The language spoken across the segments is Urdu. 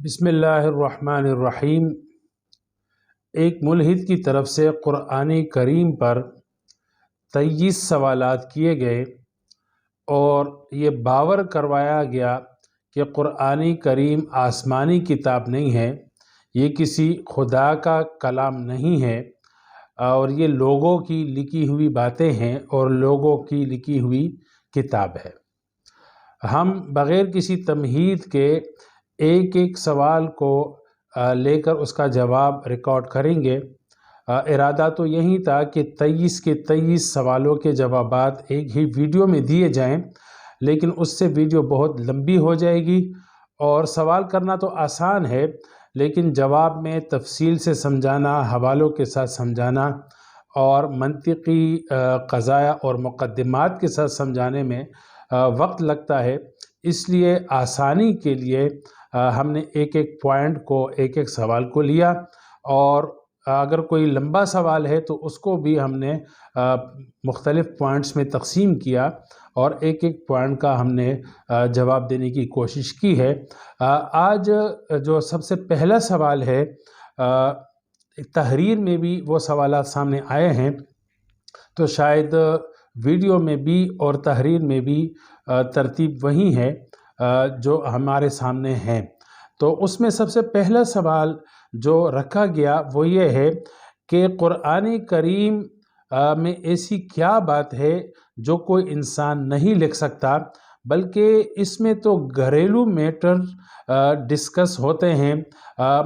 بسم اللہ الرحمن الرحیم۔ ایک ملحد کی طرف سے قرآن کریم پر 23 سوالات کیے گئے اور یہ باور کروایا گیا کہ قرآن کریم آسمانی کتاب نہیں ہے، یہ کسی خدا کا کلام نہیں ہے اور یہ لوگوں کی لکھی ہوئی باتیں ہیں اور لوگوں کی لکھی ہوئی کتاب ہے۔ ہم بغیر کسی تمہید کے ایک ایک سوال کو لے کر اس کا جواب ریکارڈ کریں گے۔ ارادہ تو یہی تھا کہ 23 کے 23 سوالوں کے جوابات ایک ہی ویڈیو میں دیے جائیں، لیکن اس سے ویڈیو بہت لمبی ہو جائے گی اور سوال کرنا تو آسان ہے، لیکن جواب میں تفصیل سے سمجھانا، حوالوں کے ساتھ سمجھانا اور منطقی قضایا اور مقدمات کے ساتھ سمجھانے میں وقت لگتا ہے۔ اس لیے آسانی کے لیے ہم نے ایک ایک پوائنٹ کو، ایک ایک سوال کو لیا، اور اگر کوئی لمبا سوال ہے تو اس کو بھی ہم نے مختلف پوائنٹس میں تقسیم کیا اور ایک ایک پوائنٹ کا ہم نے جواب دینے کی کوشش کی ہے۔ آج جو سب سے پہلا سوال ہے، تحریر میں بھی وہ سوالات سامنے آئے ہیں، تو شاید ویڈیو میں بھی اور تحریر میں بھی ترتیب وہی ہے جو ہمارے سامنے ہیں۔ تو اس میں سب سے پہلا سوال جو رکھا گیا وہ یہ ہے کہ قرآن کریم میں ایسی کیا بات ہے جو کوئی انسان نہیں لکھ سکتا، بلکہ اس میں تو گھریلو میٹر ڈسکس ہوتے ہیں۔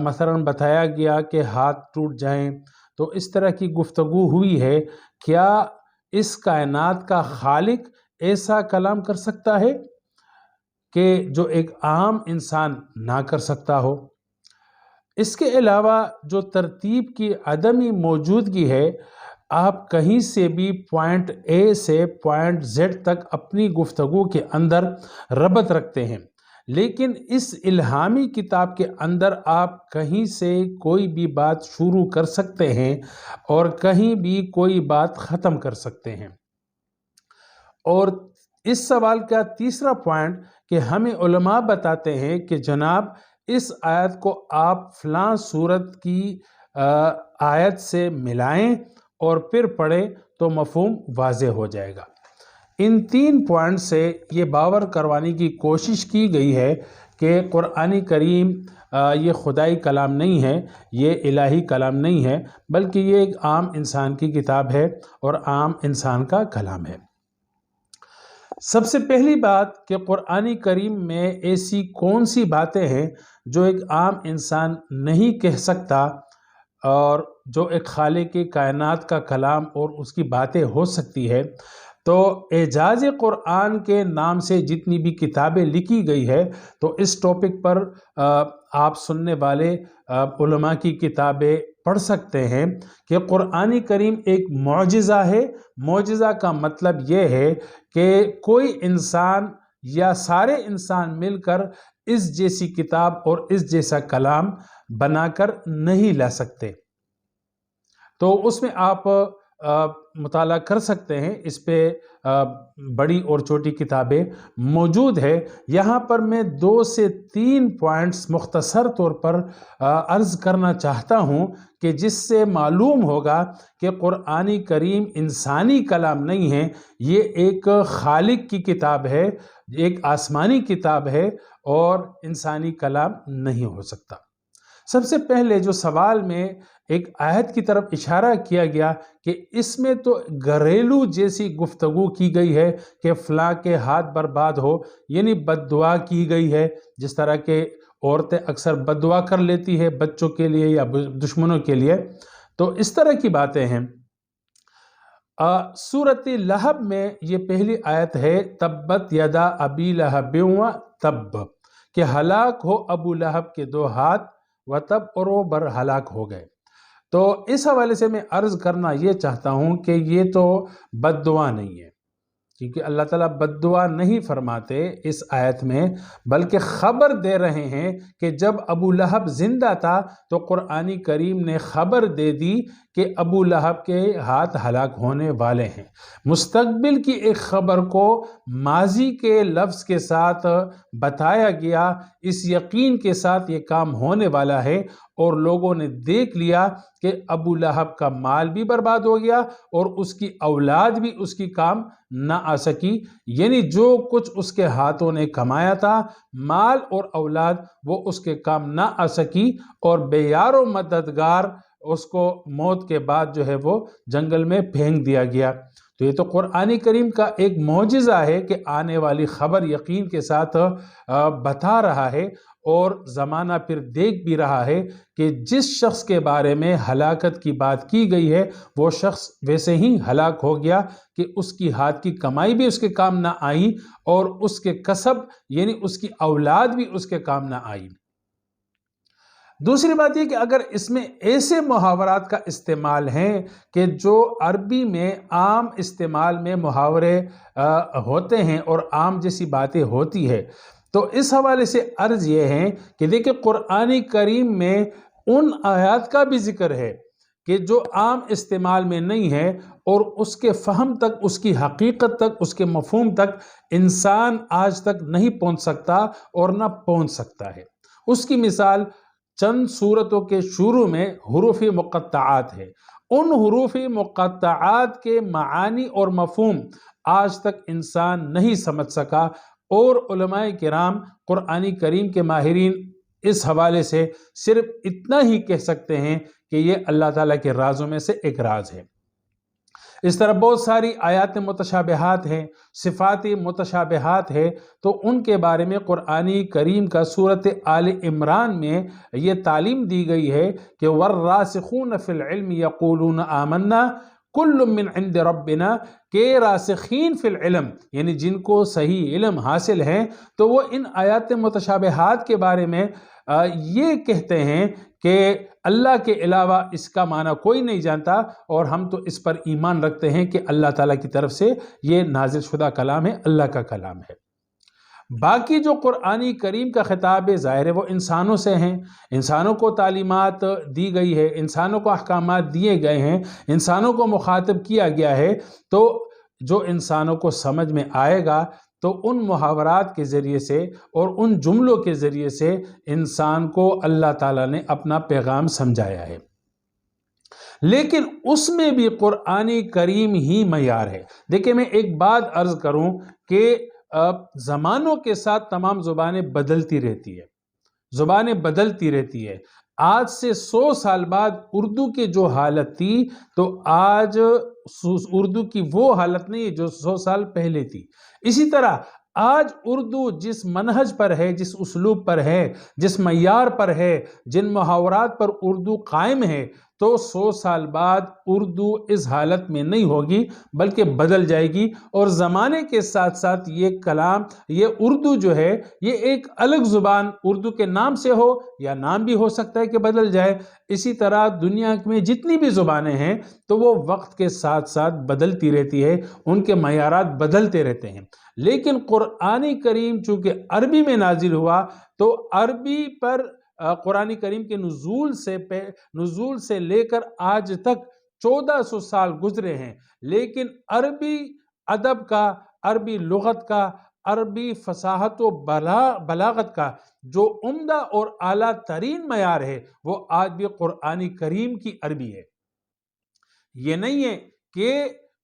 مثلا بتایا گیا کہ ہاتھ ٹوٹ جائیں، تو اس طرح کی گفتگو ہوئی ہے۔ کیا اس کائنات کا خالق ایسا کلام کر سکتا ہے کہ جو ایک عام انسان نہ کر سکتا ہو؟ اس کے علاوہ جو ترتیب کی عدمی موجودگی ہے، آپ کہیں سے بھی پوائنٹ اے سے پوائنٹ زیڈ تک اپنی گفتگو کے اندر ربط رکھتے ہیں، لیکن اس الہامی کتاب کے اندر آپ کہیں سے کوئی بھی بات شروع کر سکتے ہیں اور کہیں بھی کوئی بات ختم کر سکتے ہیں۔ اور اس سوال کا تیسرا پوائنٹ کہ ہمیں علماء بتاتے ہیں کہ جناب اس آیت کو آپ فلاں سورت کی آیت سے ملائیں اور پھر پڑھیں تو مفہوم واضح ہو جائے گا۔ ان تین پوائنٹ سے یہ باور کروانے کی کوشش کی گئی ہے کہ قرآن کریم یہ خدائی کلام نہیں ہے، یہ الہی کلام نہیں ہے، بلکہ یہ ایک عام انسان کی کتاب ہے اور عام انسان کا کلام ہے۔ سب سے پہلی بات کہ قرآن کریم میں ایسی کون سی باتیں ہیں جو ایک عام انسان نہیں کہہ سکتا اور جو ایک خالق کائنات کا کلام اور اس کی باتیں ہو سکتی ہے؟ تو اعجاز قرآن کے نام سے جتنی بھی کتابیں لکھی گئی ہے، تو اس ٹاپک پر آپ سننے والے علماء کی کتابیں پڑھ سکتے ہیں کہ قرآن کریم ایک معجزہ ہے۔ معجزہ کا مطلب یہ ہے کہ کوئی انسان یا سارے انسان مل کر اس جیسی کتاب اور اس جیسا کلام بنا کر نہیں لا سکتے۔ تو اس میں آپ مطالعہ کر سکتے ہیں، اس پہ بڑی اور چھوٹی کتابیں موجود ہے۔ یہاں پر میں 2 سے 3 پوائنٹس مختصر طور پر عرض کرنا چاہتا ہوں کہ جس سے معلوم ہوگا کہ قرآن کریم انسانی کلام نہیں ہے، یہ ایک خالق کی کتاب ہے، ایک آسمانی کتاب ہے اور انسانی کلام نہیں ہو سکتا۔ سب سے پہلے جو سوال میں ایک آیت کی طرف اشارہ کیا گیا کہ اس میں تو گھریلو جیسی گفتگو کی گئی ہے کہ فلاں کے ہاتھ برباد ہو، یعنی بد دعا کی گئی ہے، جس طرح کہ عورتیں اکثر بد دعا کر لیتی ہے بچوں کے لیے یا دشمنوں کے لیے، تو اس طرح کی باتیں ہیں۔ سورۃ لہب میں یہ پہلی آیت ہے، تبت یدا ابی لہب و تب، کہ ہلاک ہو ابو لہب کے 2 ہاتھ و تب، اور وہ بر ہلاک ہو گئے۔ تو اس حوالے سے میں عرض کرنا یہ چاہتا ہوں کہ یہ تو بد دعا نہیں ہے، کیونکہ اللہ تعالیٰ بد دعا نہیں فرماتے اس آیت میں، بلکہ خبر دے رہے ہیں کہ جب ابو لہب زندہ تھا تو قرآن کریم نے خبر دے دی کہ ابو لہب کے ہاتھ ہلاک ہونے والے ہیں۔ مستقبل کی ایک خبر کو ماضی کے لفظ کے ساتھ بتایا گیا، اس یقین کے ساتھ یہ کام ہونے والا ہے، اور لوگوں نے دیکھ لیا کہ ابو لہب کا مال بھی برباد ہو گیا اور اس کی اولاد بھی اس کی کام نہ آ سکی، یعنی جو کچھ اس کے ہاتھوں نے کمایا تھا مال اور اولاد، وہ اس کے کام نہ آ سکی، اور بے یار و مددگار اس کو موت کے بعد جو ہے وہ جنگل میں پھینک دیا گیا۔ تو یہ تو قرآن کریم کا ایک معجزہ ہے کہ آنے والی خبر یقین کے ساتھ بتا رہا ہے، اور زمانہ پھر دیکھ بھی رہا ہے کہ جس شخص کے بارے میں ہلاکت کی بات کی گئی ہے وہ شخص ویسے ہی ہلاک ہو گیا کہ اس کی ہاتھ کی کمائی بھی اس کے کام نہ آئی، اور اس کے کسب یعنی اس کی اولاد بھی اس کے کام نہ آئی۔ دوسری بات یہ کہ اگر اس میں ایسے محاورات کا استعمال ہیں کہ جو عربی میں عام استعمال میں محاورے ہوتے ہیں اور عام جیسی باتیں ہوتی ہے، تو اس حوالے سے عرض یہ ہے کہ دیکھیں قرآن کریم میں ان آیات کا بھی ذکر ہے کہ جو عام استعمال میں نہیں ہے، اور اس کے فہم تک، اس کی حقیقت تک، اس کے مفہوم تک انسان آج تک نہیں پہنچ سکتا اور نہ پہنچ سکتا ہے۔ اس کی مثال چند سورتوں کے شروع میں حروف مقطعات ہے۔ ان حروف مقطعات کے معانی اور مفہوم آج تک انسان نہیں سمجھ سکا، اور علماء کرام قرآن کریم کے ماہرین اس حوالے سے صرف اتنا ہی کہہ سکتے ہیں کہ یہ اللہ تعالیٰ کے رازوں میں سے ایک راز ہے۔ اس طرح بہت ساری آیات متشابہات ہیں، صفات متشابہات ہے، تو ان کے بارے میں قرآن کریم کا سورۃ آل عمران میں یہ تعلیم دی گئی ہے کہ وَالرَّاسِخُونَ فِي الْعِلْمِ يَقُولُونَ آمَنَّا كُلٌّ مِّنْ عِنْدِ رَبِّنَا، کہ راسخین فی العلم یعنی جن کو صحیح علم حاصل ہے، تو وہ ان آیات متشابہات کے بارے میں یہ کہتے ہیں کہ اللہ کے علاوہ اس کا معنی کوئی نہیں جانتا، اور ہم تو اس پر ایمان رکھتے ہیں کہ اللہ تعالیٰ کی طرف سے یہ نازل شدہ کلام ہے، اللہ کا کلام ہے۔ باقی جو قرآن کریم کا خطاب ظاہر ہے وہ انسانوں سے ہیں، انسانوں کو تعلیمات دی گئی ہے، انسانوں کو احکامات دیے گئے ہیں، انسانوں کو مخاطب کیا گیا ہے، تو جو انسانوں کو سمجھ میں آئے گا تو ان محاورات کے ذریعے سے اور ان جملوں کے ذریعے سے انسان کو اللہ تعالیٰ نے اپنا پیغام سمجھایا ہے۔ لیکن اس میں بھی قرآن کریم ہی معیار ہے۔ دیکھیں میں ایک بات عرض کروں کہ زمانوں کے ساتھ تمام زبانیں بدلتی رہتی ہے، زبانیں بدلتی رہتی ہے۔ آج سے 100 سال بعد اردو کی جو حالت تھی تو آج اردو کی وہ حالت نہیں ہے جو 100 سال پہلے تھی۔ اسی طرح آج اردو جس منہج پر ہے، جس اسلوب پر ہے، جس معیار پر ہے، جن محاورات پر اردو قائم ہے، تو 100 سال بعد اردو اس حالت میں نہیں ہوگی بلکہ بدل جائے گی، اور زمانے کے ساتھ ساتھ یہ کلام، یہ اردو جو ہے یہ ایک الگ زبان اردو کے نام سے ہو یا نام بھی ہو سکتا ہے کہ بدل جائے۔ اسی طرح دنیا میں جتنی بھی زبانیں ہیں تو وہ وقت کے ساتھ ساتھ بدلتی رہتی ہے، ان کے معیارات بدلتے رہتے ہیں۔ لیکن قرآن کریم چونکہ عربی میں نازل ہوا تو عربی پر قرآن کریم کے نزول سے لے کر آج تک 1400 سال گزرے ہیں، لیکن عربی ادب کا، عربی لغت کا، عربی فصاحت و بلاغت کا جو عمدہ اور اعلیٰ ترین معیار ہے وہ آج بھی قرآن کریم کی عربی ہے۔ یہ نہیں ہے کہ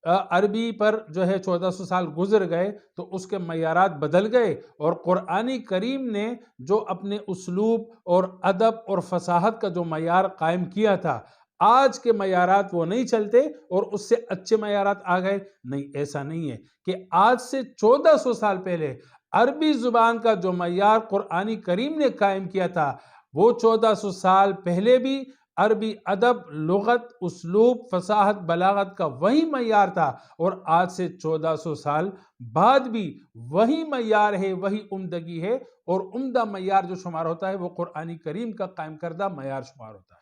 عربی پر جو ہے 1400 سال گزر گئے تو اس کے معیارات بدل گئے، اور قرآن کریم نے جو اپنے اسلوب اور ادب اور فصاحت کا جو معیار قائم کیا تھا، آج کے معیارات وہ نہیں چلتے اور اس سے اچھے معیارات آ گئے، نہیں، ایسا نہیں ہے کہ آج سے 1400 سال پہلے عربی زبان کا جو معیار قرآن کریم نے قائم کیا تھا وہ 1400 سال پہلے بھی عربی ادب، لغت، اسلوب، فصاحت، بلاغت کا وہی معیار تھا، اور آج سے 1400 سال بعد بھی وہی معیار ہے، وہی عمدگی ہے، اور عمدہ معیار جو شمار ہوتا ہے وہ قرآن کریم کا قائم کردہ معیار شمار ہوتا ہے۔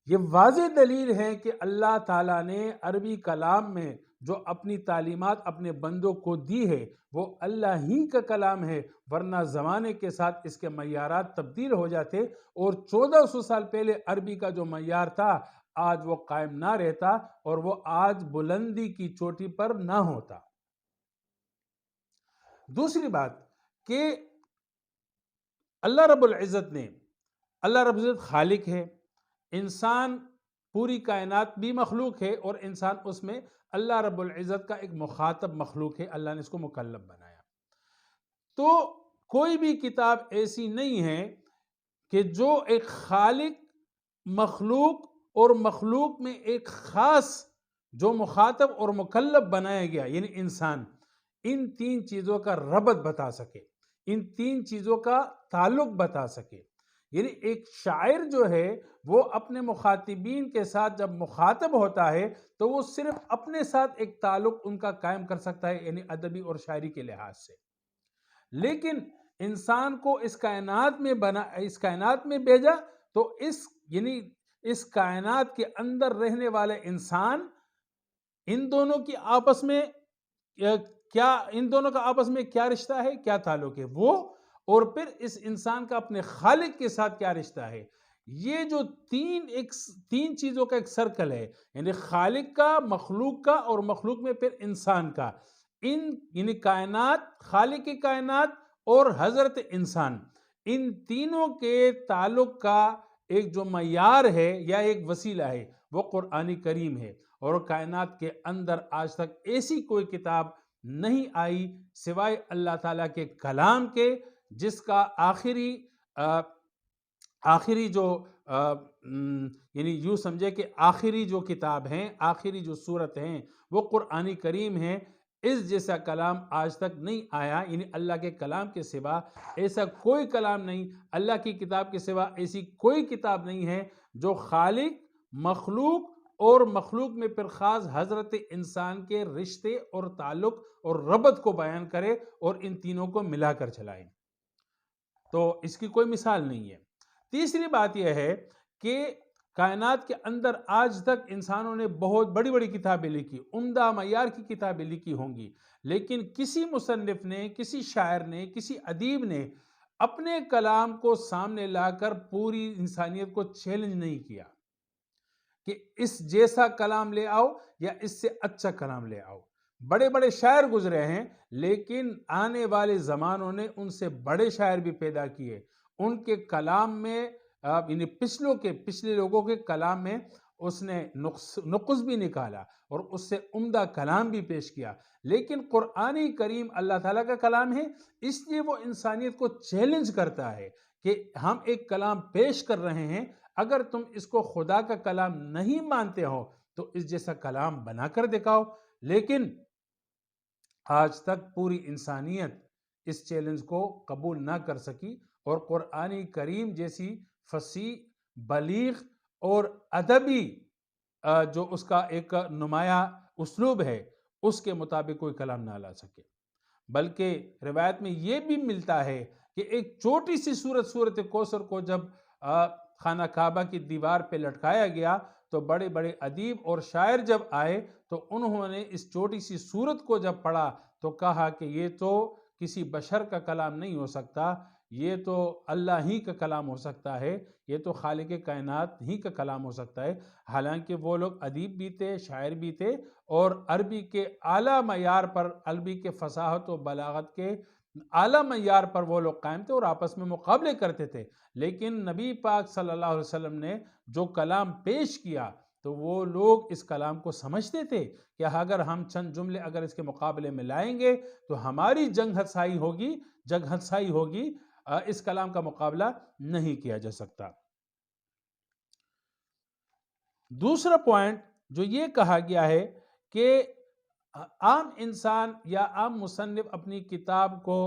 یہ واضح دلیل ہے کہ اللہ تعالیٰ نے عربی کلام میں جو اپنی تعلیمات اپنے بندوں کو دی ہے وہ اللہ ہی کا کلام ہے، ورنہ زمانے کے ساتھ اس کے معیارات تبدیل ہو جاتے، اور 1400 سال پہلے عربی کا جو معیار تھا آج وہ قائم نہ رہتا اور وہ آج بلندی کی چوٹی پر نہ ہوتا۔ دوسری بات کہ اللہ رب العزت نے، اللہ رب العزت خالق ہے، انسان پوری کائنات بھی مخلوق ہے اور انسان اس میں اللہ رب العزت کا ایک مخاطب مخلوق ہے، اللہ نے اس کو مکلف بنایا۔ تو کوئی بھی کتاب ایسی نہیں ہے کہ جو ایک خالق، مخلوق اور مخلوق میں ایک خاص جو مخاطب اور مکلف بنایا گیا یعنی انسان، ان تین چیزوں کا ربط بتا سکے، ان تین چیزوں کا تعلق بتا سکے۔ یعنی ایک شاعر جو ہے وہ اپنے مخاطبین کے ساتھ جب مخاطب ہوتا ہے تو وہ صرف اپنے ساتھ ایک تعلق ان کا قائم کر سکتا ہے، یعنی ادبی اور شاعری کے لحاظ سے۔ لیکن انسان کو اس کائنات میں بھیجا تو یعنی اس کائنات کے اندر رہنے والے انسان، ان دونوں کا آپس میں کیا رشتہ ہے، کیا تعلق ہے وہ، اور پھر اس انسان کا اپنے خالق کے ساتھ کیا رشتہ ہے۔ یہ جو تین چیزوں کا ایک سرکل ہے، یعنی خالق کا، مخلوق کا اور مخلوق میں پھر انسان کا، یعنی کائنات، خالق کی کائنات اور حضرت انسان، ان تینوں کے تعلق کا ایک جو معیار ہے یا ایک وسیلہ ہے وہ قرآن کریم ہے۔ اور کائنات کے اندر آج تک ایسی کوئی کتاب نہیں آئی سوائے اللہ تعالیٰ کے کلام کے، جس کا آخری جو یعنی یوں سمجھے کہ آخری جو کتاب ہیں، آخری جو سورت ہیں وہ قرآن کریم ہے۔ اس جیسا کلام آج تک نہیں آیا، یعنی اللہ کے کلام کے سوا ایسا کوئی کلام نہیں، اللہ کی کتاب کے سوا ایسی کوئی کتاب نہیں ہے جو خالق، مخلوق اور مخلوق میں پھر خاص حضرت انسان کے رشتے اور تعلق اور ربط کو بیان کرے اور ان تینوں کو ملا کر چلائے۔ تو اس کی کوئی مثال نہیں ہے۔ تیسری بات یہ ہے کہ کائنات کے اندر آج تک انسانوں نے بہت بڑی بڑی کتابیں لکھی، عمدہ معیار کی کتابیں لکھی ہوں گی، لیکن کسی مصنف نے، کسی شاعر نے، کسی ادیب نے اپنے کلام کو سامنے لا کر پوری انسانیت کو چیلنج نہیں کیا کہ اس جیسا کلام لے آؤ یا اس سے اچھا کلام لے آؤ۔ بڑے بڑے شاعر گزرے ہیں، لیکن آنے والے زمانوں نے ان سے بڑے شاعر بھی پیدا کیے، ان کے کلام میں یعنی پچھلے لوگوں کے کلام میں اس نے نقص بھی نکالا اور اس سے عمدہ کلام بھی پیش کیا۔ لیکن قرآن کریم اللہ تعالیٰ کا کلام ہے، اس لیے وہ انسانیت کو چیلنج کرتا ہے کہ ہم ایک کلام پیش کر رہے ہیں، اگر تم اس کو خدا کا کلام نہیں مانتے ہو تو اس جیسا کلام بنا کر دکھاؤ۔ لیکن آج تک پوری انسانیت اس چیلنج کو قبول نہ کر سکی، اور قرآن کریم جیسی فصیح، بلیغ اور ادبی جو اس کا ایک نمایاں اسلوب ہے، اس کے مطابق کوئی کلام نہ لا سکے۔ بلکہ روایت میں یہ بھی ملتا ہے کہ ایک چھوٹی سی سورت کوثر کو جب خانہ کعبہ کی دیوار پہ لٹکایا گیا تو بڑے بڑے ادیب اور شاعر جب آئے تو انہوں نے اس چھوٹی سی سورت کو جب پڑھا تو کہا کہ یہ تو کسی بشر کا کلام نہیں ہو سکتا، یہ تو اللہ ہی کا کلام ہو سکتا ہے، یہ تو خالق کائنات ہی کا کلام ہو سکتا ہے۔ حالانکہ وہ لوگ ادیب بھی تھے، شاعر بھی تھے، اور عربی کے اعلیٰ معیار پر، عربی کے فصاحت و بلاغت کے اعلیٰ معیار پر وہ لوگ قائم تھے اور آپس میں مقابلے کرتے تھے۔ لیکن نبی پاک صلی اللہ علیہ وسلم نے جو کلام پیش کیا تو وہ لوگ اس کلام کو سمجھتے تھے کہ اگر ہم چند جملے اگر اس کے مقابلے میں لائیں گے تو ہماری جنگ ہتسائی ہوگی، اس کلام کا مقابلہ نہیں کیا جا سکتا۔ دوسرا پوائنٹ جو یہ کہا گیا ہے کہ عام انسان یا عام مصنف اپنی کتاب کو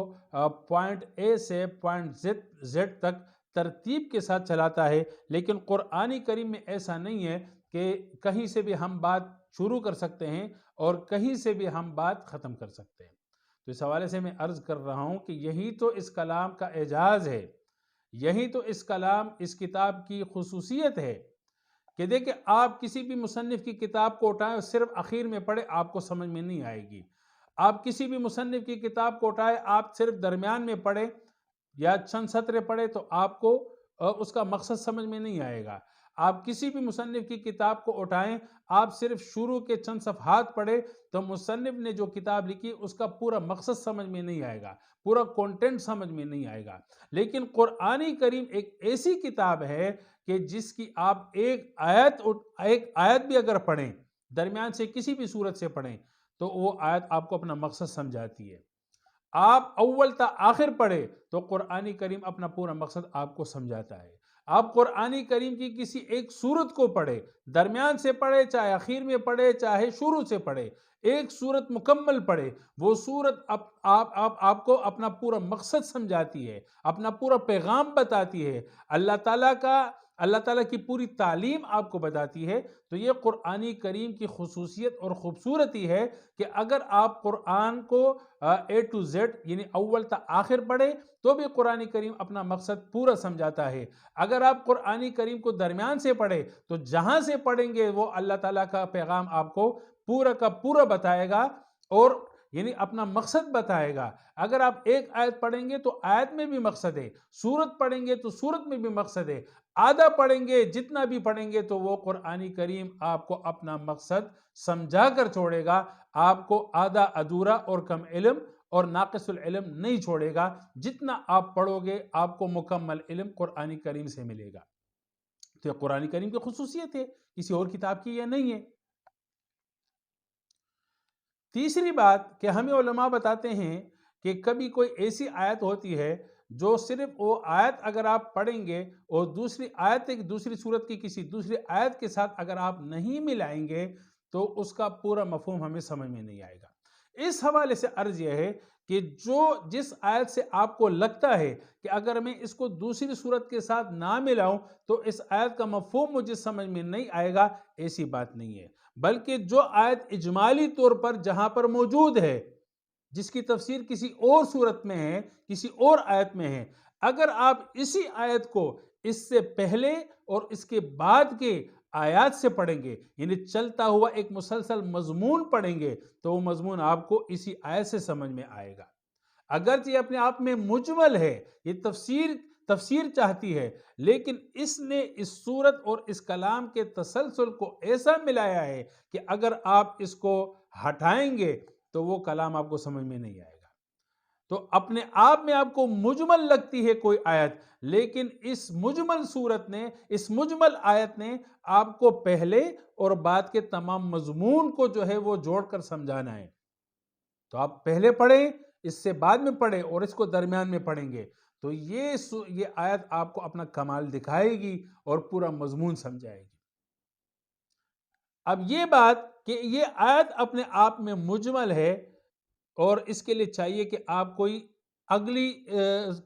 پوائنٹ اے سے پوائنٹ زیڈ تک ترتیب کے ساتھ چلاتا ہے، لیکن قرآن کریم میں ایسا نہیں ہے کہ کہیں سے بھی ہم بات شروع کر سکتے ہیں اور کہیں سے بھی ہم بات ختم کر سکتے ہیں۔ تو اس حوالے سے میں عرض کر رہا ہوں کہ یہی تو اس کلام کا اعجاز ہے، یہی تو اس کتاب کی خصوصیت ہے کہ دیکھیں آپ کسی بھی مصنف کی کتاب کو اٹھائیں اور صرف اخیر میں پڑھیں، آپ کو سمجھ میں نہیں آئے گی۔ آپ کسی بھی مصنف کی کتاب کو اٹھائیں، آپ صرف درمیان میں پڑھیں یا چند سطریں پڑھیں تو آپ کو اس کا مقصد سمجھ میں نہیں آئے گا۔ آپ کسی بھی مصنف کی کتاب کو اٹھائیں، آپ صرف شروع کے چند صفحات پڑھیں تو مصنف نے جو کتاب لکھی اس کا پورا مقصد سمجھ میں نہیں آئے گا، پورا کنٹینٹ سمجھ میں نہیں آئے گا۔ لیکن قرآن کریم ایک ایسی کتاب ہے کہ جس کی آپ ایک آیت بھی اگر پڑھیں، درمیان سے کسی بھی صورت سے پڑھیں تو وہ آیت آپ کو اپنا مقصد سمجھاتی ہے۔ آپ اول تا آخر پڑھے تو قرآن کریم اپنا پورا مقصد آپ کو سمجھاتا ہے۔ آپ قرآن کریم کی کسی ایک سورت کو پڑھے، درمیان سے پڑھے، چاہے اخیر میں پڑھے، چاہے شروع سے پڑھے، ایک سورت مکمل پڑھے، وہ سورت آپ کو اپنا پورا مقصد سمجھاتی ہے، اپنا پورا پیغام بتاتی ہے، اللہ تعالیٰ کی پوری تعلیم آپ کو بتاتی ہے۔ تو یہ قرآن کریم کی خصوصیت اور خوبصورتی ہے کہ اگر آپ قرآن کو A to Z یعنی اول تا آخر پڑھیں تو بھی قرآن کریم اپنا مقصد پورا سمجھاتا ہے۔ اگر آپ قرآن کریم کو درمیان سے پڑھیں تو جہاں سے پڑھیں گے وہ اللہ تعالیٰ کا پیغام آپ کو پورا کا پورا بتائے گا، اور یعنی اپنا مقصد بتائے گا۔ اگر آپ ایک آیت پڑھیں گے تو آیت میں بھی مقصد ہے، سورت پڑھیں گے تو سورت میں بھی مقصد ہے، آدھا پڑھیں گے جتنا بھی پڑھیں گے تو وہ قرآن کریم آپ کو اپنا مقصد سمجھا کر چھوڑے گا، آپ کو آدھا ادھورا اور کم علم اور ناقص العلم نہیں چھوڑے گا۔ جتنا آپ پڑھو گے آپ کو مکمل علم قرآن کریم سے ملے گا۔ تو یہ قرآن کریم کی خصوصیت ہے، کسی اور کتاب کی یہ نہیں ہے۔ تیسری بات کہ ہمیں علماء بتاتے ہیں کہ کبھی کوئی ایسی آیت ہوتی ہے جو صرف وہ آیت اگر آپ پڑھیں گے اور دوسری آیت ایک دوسری صورت کی کسی دوسری آیت کے ساتھ اگر آپ نہیں ملائیں گے تو اس کا پورا مفہوم ہمیں سمجھ میں نہیں آئے گا۔ اس حوالے سے عرض یہ ہے کہ جس آیت سے آپ کو لگتا ہے کہ اگر میں اس کو دوسری صورت کے ساتھ نہ ملاؤں تو اس آیت کا مفہوم مجھے سمجھ میں نہیں آئے گا، ایسی بات نہیں ہے، بلکہ جو آیت اجمالی طور پر جہاں پر موجود ہے، جس کی تفسیر کسی اور صورت میں ہے، کسی اور آیت میں ہے، اگر آپ اسی آیت کو اس سے پہلے اور اس کے بعد کے آیات سے پڑھیں گے، یعنی چلتا ہوا ایک مسلسل مضمون پڑھیں گے تو وہ مضمون آپ کو اسی آیت سے سمجھ میں آئے گا۔ اگرچہ یہ اپنے آپ میں مجمل ہے، یہ تفسیر چاہتی ہے، لیکن اس نے اس صورت اور اس کلام کے تسلسل کو ایسا ملایا ہے کہ اگر آپ اس کو ہٹائیں گے تو وہ کلام آپ کو سمجھ میں نہیں آئے گا۔ تو اپنے آپ میں آپ کو مجمل لگتی ہے کوئی آیت، لیکن اس مجمل صورت نے، اس مجمل آیت نے آپ کو پہلے اور بعد کے تمام مضمون کو جو ہے وہ جوڑ کر سمجھانا ہے۔ تو آپ پہلے پڑھیں، اس سے بعد میں پڑھیں اور اس کو درمیان میں پڑھیں گے تو یہ آیت آپ کو اپنا کمال دکھائے گی اور پورا مضمون سمجھائے گی۔ اب یہ بات کہ یہ آیت اپنے آپ میں مجمل ہے اور اس کے لیے چاہیے کہ آپ کوئی اگلی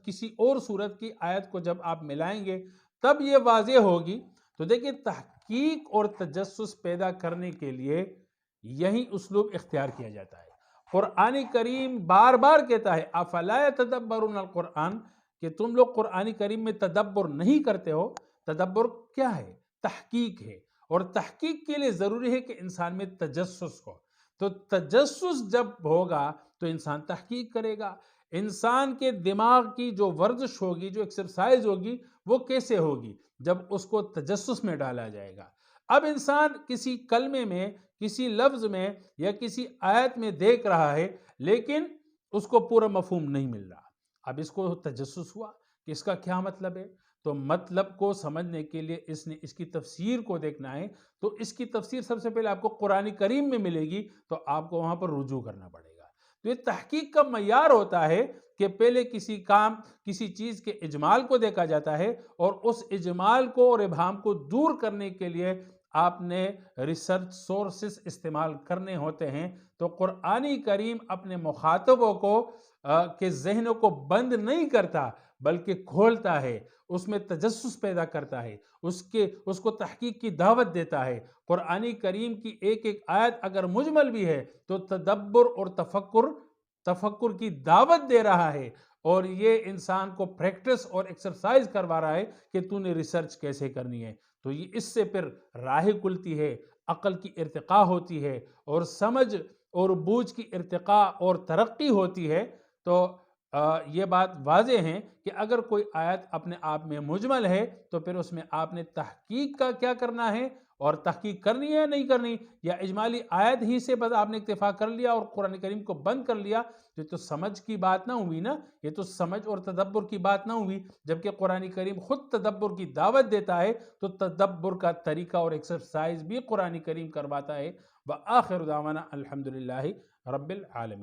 کسی اور صورت کی آیت کو جب آپ ملائیں گے تب یہ واضح ہوگی۔ تو دیکھیں، تحقیق اور تجسس پیدا کرنے کے لیے یہی اسلوب اختیار کیا جاتا ہے۔ قرآن کریم بار بار کہتا ہے افلا یتدبرون القرآن، کہ تم لوگ قرآن کریم میں تدبر نہیں کرتے ہو۔ تدبر کیا ہے؟ تحقیق ہے، اور تحقیق کے لیے ضروری ہے کہ انسان میں تجسس ہو۔ تو تجسس جب ہوگا تو انسان تحقیق کرے گا۔ انسان کے دماغ کی جو ورزش ہوگی، جو ایکسرسائز ہوگی، وہ کیسے ہوگی؟ جب اس کو تجسس میں ڈالا جائے گا۔ اب انسان کسی کلمے میں، کسی لفظ میں یا کسی آیت میں دیکھ رہا ہے لیکن اس کو پورا مفہوم نہیں مل رہا۔ اب اس کو تجسس ہوا کہ اس کا کیا مطلب ہے، تو مطلب کو سمجھنے کے لیے اس کی تفسیر کو دیکھنا ہے۔ تو اس کی تفسیر سب سے پہلے آپ کو قرآن کریم میں ملے گی تو آپ کو وہاں پر رجوع کرنا پڑے گا۔ تو یہ تحقیق کا معیار ہوتا ہے کہ پہلے کسی چیز کے اجمال کو دیکھا جاتا ہے اور اس اجمال کو اور ابہام کو دور کرنے کے لیے آپ نے ریسرچ سورسز استعمال کرنے ہوتے ہیں۔ تو قرآن کریم اپنے مخاطبوں کو کے ذہنوں کو بند نہیں کرتا بلکہ کھولتا ہے، اس میں تجسس پیدا کرتا ہے، اس کو تحقیق کی دعوت دیتا ہے۔ قرآن کریم کی ایک ایک آیت اگر مجمل بھی ہے تو تدبر اور تفکر کی دعوت دے رہا ہے، اور یہ انسان کو پریکٹس اور ایکسرسائز کروا رہا ہے کہ تو نے ریسرچ کیسے کرنی ہے۔ تو یہ اس سے پھر راہ کھلتی ہے، عقل کی ارتقاء ہوتی ہے اور سمجھ اور بوجھ کی ارتقاء اور ترقی ہوتی ہے۔ تو یہ بات واضح ہے کہ اگر کوئی آیت اپنے آپ میں مجمل ہے تو پھر اس میں آپ نے تحقیق کا کیا کرنا ہے، اور تحقیق کرنی ہے یا نہیں کرنی، یا اجمالی آیت ہی سے بس آپ نے اکتفا کر لیا اور قرآن کریم کو بند کر لیا، تو سمجھ کی بات نہ ہوئی نا، یہ تو سمجھ اور تدبر کی بات نہ ہوئی، جبکہ قرآن کریم خود تدبر کی دعوت دیتا ہے، تو تدبر کا طریقہ اور ایکسرسائز بھی قرآن کریم کرواتا ہے۔ وآخر دعوانا الحمدللہ رب العالمین۔